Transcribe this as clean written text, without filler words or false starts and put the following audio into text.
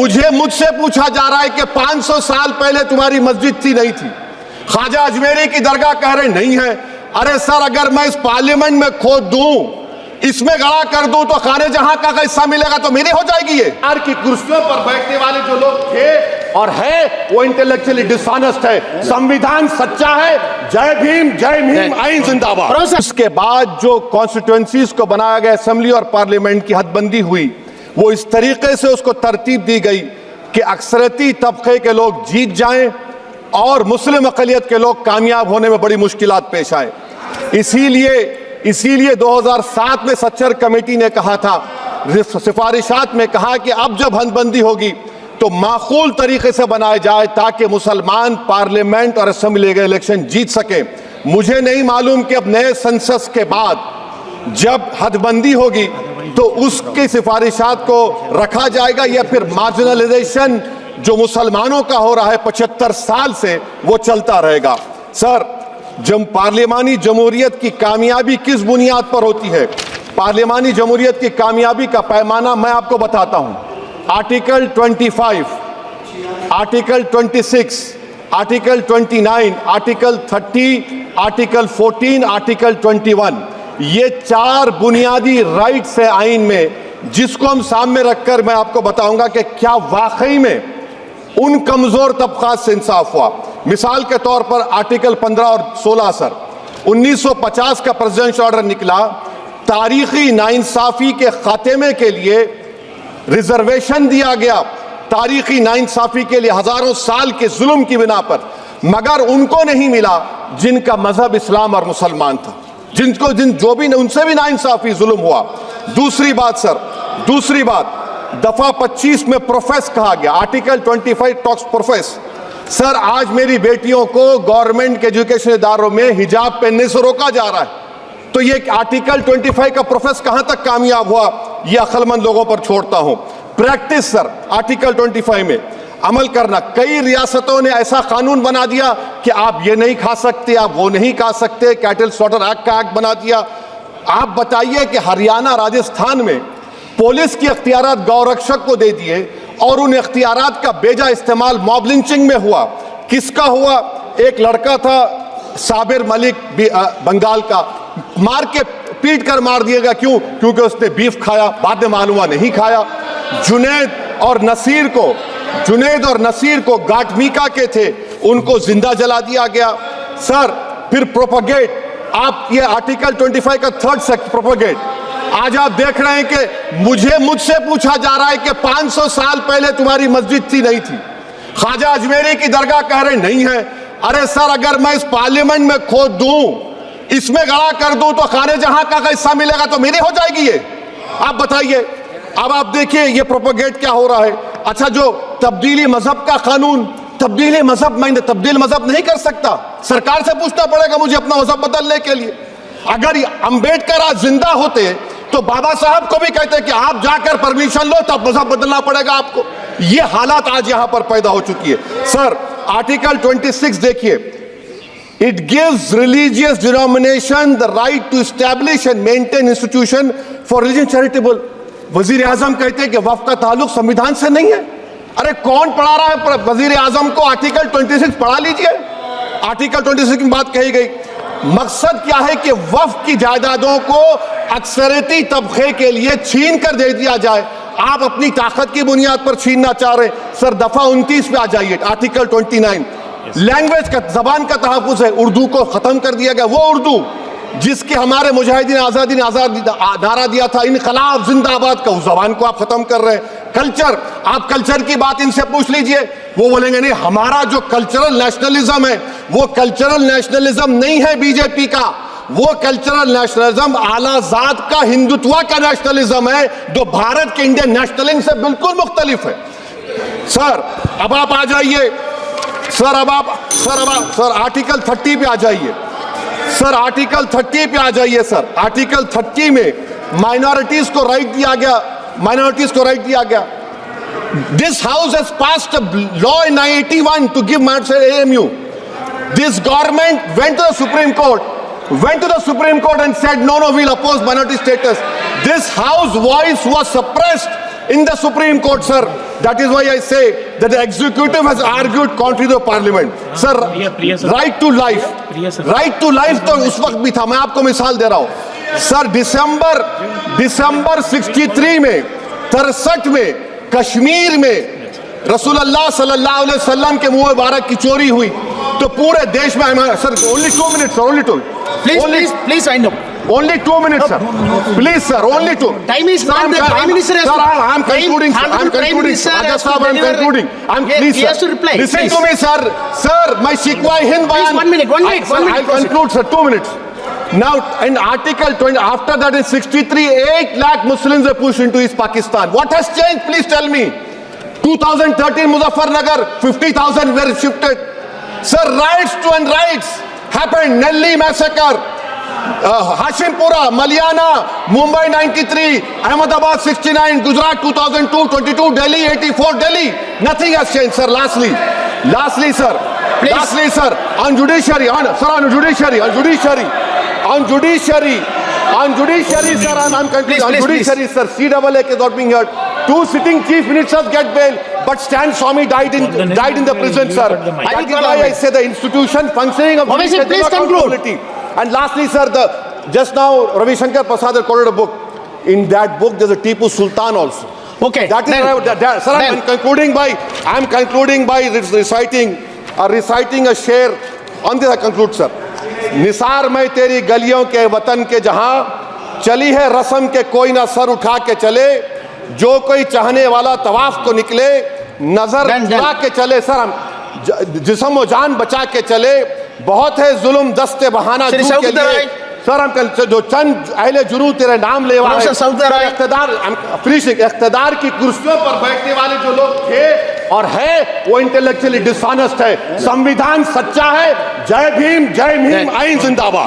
मुझसे पूछा जा रहा है कि 500 साल पहले तुम्हारी मस्जिद थी नहीं थी। ख्वाजा अजमेरी की दरगाह कह रहे नहीं है। अरे सर, अगर मैं इस पार्लियामेंट में खोद दूं, इसमें गड़ा कर दूं, तो खाने जहां का हिस्सा मिलेगा तो मेरी हो जाएगी। ये की कुर्सियों पर बैठने वाले जो लोग थे और है वो इंटेलेक्चुअली डिसऑनेस्ट है। संविधान सच्चा है। जय भीम आइन जिंदाबाद। उसके बाद जो कॉन्स्टिट्यूएंसीज को बनाया गया, असेंबली और पार्लियामेंट की हदबंदी हुई, वो इस तरीके से उसको तरतीब दी गई कि अक्सरती तबके के लोग जीत जाएं और मुस्लिम अक़लियत के लोग कामयाब होने में बड़ी मुश्किलात पेश आए। इसीलिए 2007 में सच्चर कमेटी ने कहा था, सिफारिशात में कहा कि अब जब हदबंदी होगी तो माकूल तरीके से बनाया जाए ताकि मुसलमान पार्लियामेंट और असेंबली के इलेक्शन जीत सके। मुझे नहीं मालूम कि अब नए सेंसस के बाद जब हदबंदी होगी तो उसकी सिफारिशात को रखा जाएगा या फिर मार्जिनलाइजेशन जो मुसलमानों का हो रहा है 75 साल से, वो चलता रहेगा। सर, जब पार्लियामानी जमहूरियत की कामयाबी किस बुनियाद पर होती है? पार्लियामानी जमहूरियत की कामयाबी का पैमाना मैं आपको बताता हूं। Article 25, article 26, article 29, article 30, article 14, article 21, ये 4 बुनियादी राइट्स है आइन में, जिसको हम सामने रखकर मैं आपको बताऊंगा कि क्या वाकई में उन कमजोर तबकात से इंसाफ हुआ। मिसाल के तौर पर आर्टिकल 15 और 16 सर, 1950 का प्रेसिडेंशियल ऑर्डर निकला, तारीखी नाइंसाफी के खात्मे के लिए रिजर्वेशन दिया गया, तारीखी नाइंसाफी के लिए हजारों साल के जुल्म की बिना पर, मगर उनको नहीं मिला जिनका मजहब इस्लाम और मुसलमान था, जो भी उनसे भी नाइंसाफी जुल्म हुआ। दूसरी बात सर, दूसरी बात, दफा 25 में प्रोफेस कहा गया, आर्टिकल 25 टॉक्स प्रोफेस। सर, आज मेरी बेटियों को गवर्नमेंट के एजुकेशन इदारों में हिजाब पहनने से रोका जा रहा है, तो ये आर्टिकल 25 का प्रोफेस कहां तक कामयाब हुआ, ये अक्लमंद लोगों पर छोड़ता हूं। प्रैक्टिस सर, आर्टिकल 25 में अमल करना। कई रियासतों ने ऐसा कानून बना दिया कि आप ये नहीं खा सकते, आप वो नहीं खा सकते, कैटल स्लॉटर एक्ट का एक्ट बना दिया। आप बताइए कि हरियाणा, राजस्थान में पुलिस की अख्तियारात गौरक्षक को दे दिए और उन अख्तियारात का बेजा इस्तेमाल मॉब लिंचिंग में हुआ। किसका हुआ? एक लड़का था साबिर मलिक बंगाल का, मार के पीट कर मार दिया गया। क्यों? क्योंकि उसने बीफ खाया, बाद में मालूम हुआ नहीं खाया। जुनैद और नसीर को गाटमीका के थे, उनको जिंदा जला दिया गया। सर, फिर प्रोपगेट, आप ये आर्टिकल 25 का 3rd सेक्शन प्रोपगेट, आज आप देख रहे हैं कि मुझसे पूछा जा रहा है कि 500 साल पहले तुम्हारी मस्जिद थी नहीं थी। ख्वाजा अजमेरी की दरगाह कह रहे नहीं है। अरे सर, अगर मैं इस पार्लियामेंट में खोद दूं, इसमें गड़ा कर दूं, तो खाने जहां का हिस्सा मिलेगा तो मेरी हो जाएगी। ये आप बताइए। अब आप देखिए ये प्रोपगेट क्या हो रहा है। अच्छा, जो तब्दीली मजहब का कानून, तब्दीली मजहब, मैं तब्दील मजहब नहीं कर सकता, सरकार से पूछना पड़ेगा मुझे अपना मजहब बदलने के लिए। अगर अंबेडकर आज जिंदा होते तो बाबा साहब को भी कहते कि आप जाकर परमिशन लो, तब मजहब बदलना पड़ेगा आपको। ये हालात आज यहां पर पैदा हो चुकी है। सर, आर्टिकल 26 देखिए, it gives religious denomination the right to establish and maintain institution for religion charitable. वजीर आजम कहते हैं कि वक्फ का ताल्लुक संविधान से नहीं है। अरे कौन पढ़ा रहा है वजीर आजम को? आर्टिकल 26 पढ़ा लीजिए। आर्टिकल 26 में बात कही गई। मकसद क्या है कि वक्फ की जायदादों को अक्सरती तबके के लिए छीन कर दे दिया जाए। आप अपनी ताकत की बुनियाद पर छीनना चाह रहे हैं। सर, दफा 29 पे आ जाइए, आर्टिकल 29, लैंग्वेज का, जबान का तहफ़्फ़ुज़ है। उर्दू को खत्म कर दिया गया, वो उर्दू जिसके हमारे मुजाहिदीन आजादी नारा दिया था, इनकलाब जिंदाबाद का, उस जबान को आप खत्म कर रहे हैं। कल्चर, आप कल्चर की बात इनसे पूछ लीजिए, वो बोलेंगे नहीं, हमारा जो कल्चरल नेशनलिज्म है वो कल्चरल नेशनलिज्म नहीं है बीजेपी का, वो कल्चरल नेशनलिज्म आलाजाद का, हिंदुत्व का नेशनलिज्म है, जो भारत के इंडियन नेशनलिज्म से बिल्कुल मुख्तलिफ है। सर, अब आप आ जाइए। सर, आर्टिकल 30 पे आ जाइए। सर, आर्टिकल 30 पे आ जाइए। सर, आर्टिकल 30 में माइनॉरिटीज को राइट दिया गया। This house has passed a law in 1981 to give minority AMU. This government went to the Supreme Court and said no, we'll oppose minority status. This house voice was suppressed in the Supreme Court, sir. That is why I say that the executive has argued contrary to the parliament. Sir, right to life. Right to life तो उस वक्त भी था. मैं आपको मिसाल दे रहा हूं. सर, दिसंबर 63 में 63 में कश्मीर में रसूलुल्लाह सल्लल्लाहु अलैहि वसल्लम के मुंह मुबारक की चोरी हुई तो पूरे देश में. Sir, only 2 minutes, sir, only 2. Please wind up. Only 2 minutes, sir. Please, sir, only 2. Time is not there. Prime Minister has to. Sir, I'm concluding. Sir, I'm concluding. Raja Sahab, I'm concluding. Please, he has to reply. Listen Please. to me, sir. Sir, my Shikwa Hind Bayan. Please, 1 minute. Sir, I'll conclude, sir. 2 minutes. Now, in Article 20, after that in 63, 8 lakh Muslims were pushed into East Pakistan. What has changed? Please tell me. 2013 Muzaffarnagar, 50,000 were shifted. Sir, riots to and riots happened. Nelli massacre. Hashimpura, Maliana, Mumbai 93, Ahmedabad 69, Gujarat 2002, 22, Delhi 84, Delhi. Nothing has changed, sir. Lastly, sir. Please. Lastly, sir. On judiciary, sir. On judiciary, sir. I'm concluding. On judiciary, sir. CAA is not being heard. 2 sitting chief ministers get bail, but Stan Swamy died in the prison, sir. That is why I say the institution functioning of judiciary please is not conclude. quality. And lastly, sir, just now Ravi Shankar Prasad had quoted a book. In that book, there's a Tipu Sultan also. Okay. That is sir. I'm concluding by reciting a share. On this I conclude, sir. Nisar में तेरी गलियों के वतन के जहां चली है रस्म के कोई ना सर उठा के चले जो कोई चाहने वाला तवाफ को निकले नजर चुरा के चले. सर, हम जिस्म व जान बचा के चले. बहुत है जुल्म दस्ते बहाना के लिए. सर, हम जो चंद अहले जुनू तेरे नाम ले वाले इख्तिदार की कुर्सियों पर बैठने वाले जो लोग थे और है वो इंटेलेक्चुअली डिसऑनेस्ट है. संविधान सच्चा है. जय भीम, आइन जिंदाबाद.